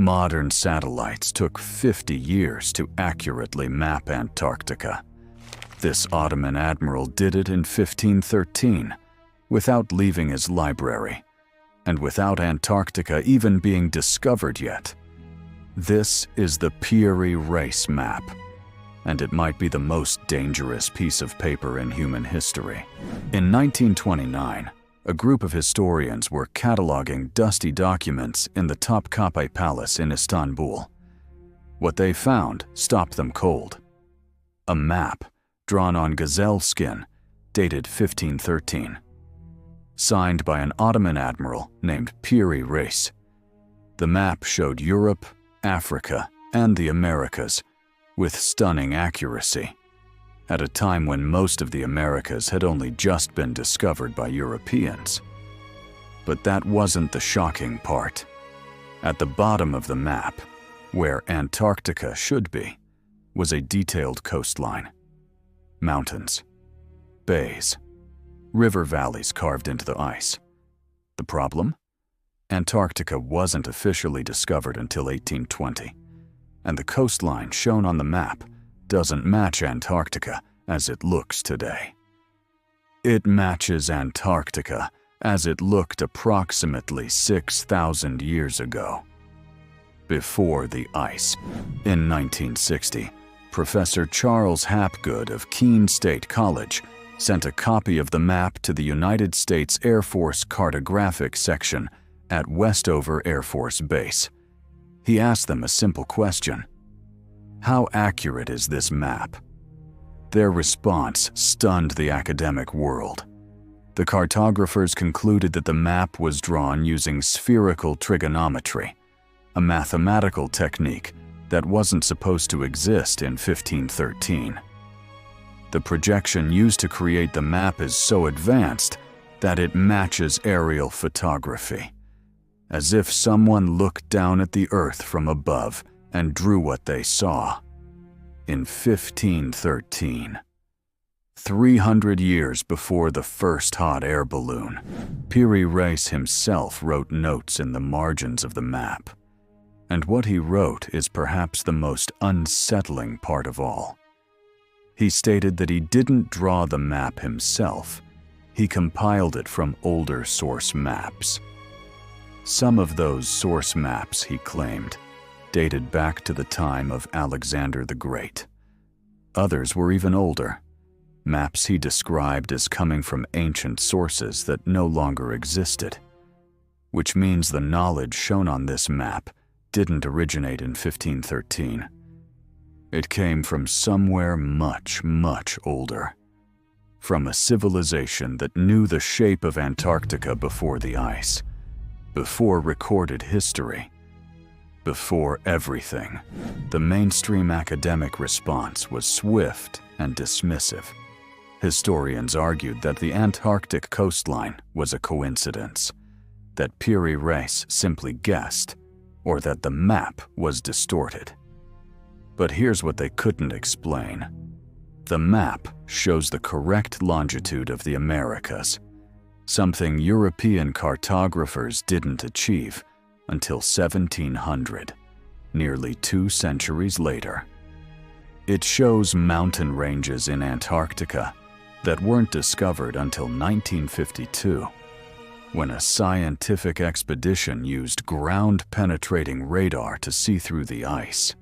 Modern satellites took 50 years to accurately map Antarctica. This Ottoman admiral did it in 1513, without leaving his library, and without Antarctica even being discovered yet. This is the Piri Reis map, and it might be the most dangerous piece of paper in human history. In 1929, a group of historians were cataloging dusty documents in the Topkapi Palace in Istanbul. What they found stopped them cold. A map drawn on gazelle skin, dated 1513. Signed by an Ottoman admiral named Piri Reis. The map showed Europe, Africa, and the Americas with stunning accuracy, at a time when most of the Americas had only just been discovered by Europeans. But that wasn't the shocking part. At the bottom of the map, where Antarctica should be, was a detailed coastline. Mountains, bays, river valleys carved into the ice. The problem? Antarctica wasn't officially discovered until 1820, and the coastline shown on the map doesn't match Antarctica as it looks today. It matches Antarctica as it looked approximately 6,000 years ago, before the ice. In 1960, Professor Charles Hapgood of Keene State College sent a copy of the map to the United States Air Force Cartographic Section at Westover Air Force Base. He asked them a simple question: how accurate is this map? Their response stunned the academic world. The cartographers concluded that the map was drawn using spherical trigonometry, a mathematical technique that wasn't supposed to exist in 1513. The projection used to create the map is so advanced that it matches aerial photography, as if someone looked down at the Earth from above and drew what they saw. In 1513, 300 years before the first hot air balloon, Piri Reis himself wrote notes in the margins of the map. And what he wrote is perhaps the most unsettling part of all. He stated that he didn't draw the map himself. He compiled it from older source maps. Some of those source maps, he claimed, dated back to the time of Alexander the Great. Others were even older, maps he described as coming from ancient sources that no longer existed, which means the knowledge shown on this map didn't originate in 1513. It came from somewhere much, much older, from a civilization that knew the shape of Antarctica before the ice, before recorded history, before everything. The mainstream academic response was swift and dismissive. Historians argued that the Antarctic coastline was a coincidence, that Piri Reis simply guessed, or that the map was distorted. But here's what they couldn't explain. The map shows the correct longitude of the Americas, something European cartographers didn't achieve until 1700, nearly 2 centuries later. It shows mountain ranges in Antarctica that weren't discovered until 1952, when a scientific expedition used ground-penetrating radar to see through the ice.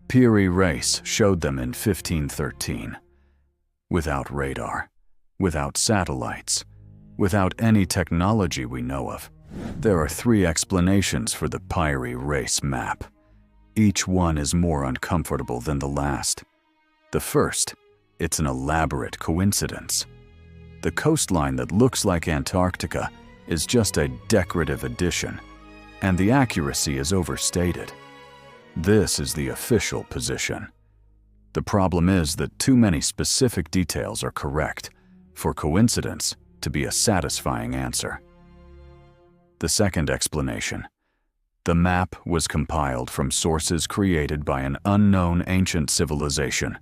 Piri Reis showed them in 1513. Without radar, without satellites, without any technology we know of, there are 3 explanations for the Piri Reis map. Each one is more uncomfortable than the last. The first, it's an elaborate coincidence. The coastline that looks like Antarctica is just a decorative addition, and the accuracy is overstated. This is the official position. The problem is that too many specific details are correct for coincidence to be a satisfying answer. The second explanation: the map was compiled from sources created by an unknown ancient civilization,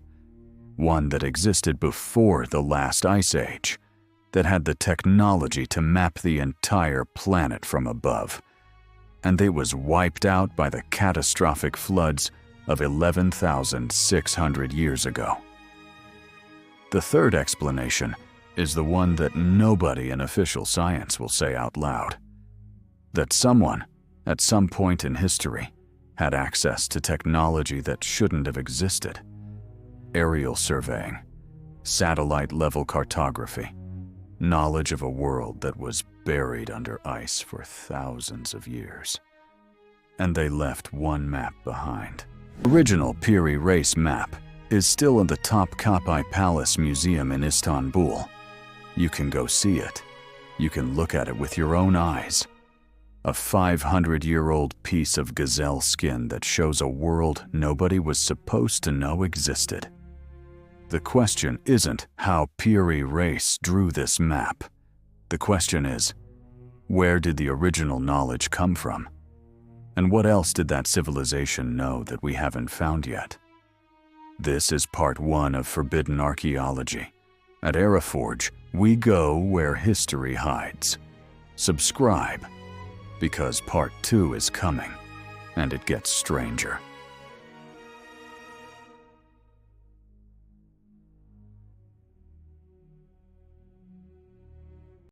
one that existed before the last ice age, that had the technology to map the entire planet from above. and they was wiped out by the catastrophic floods of 11,600 years ago. The third explanation is the one that nobody in official science will say out loud. That someone, at some point in history, had access to technology that shouldn't have existed. Aerial surveying, satellite-level cartography, knowledge of a world that was buried under ice for thousands of years. And they left one map behind. The original Piri Reis map is still in the Topkapi Palace Museum in Istanbul. You can go see it. You can look at it with your own eyes. A 500-year-old piece of gazelle skin that shows a world nobody was supposed to know existed. The question isn't how Piri Reis drew this map. The question is, where did the original knowledge come from? And what else did that civilization know that we haven't found yet? This is part 1 of Forbidden Archaeology. At EraForge, we go where history hides. Subscribe, because part 2 is coming, and it gets stranger.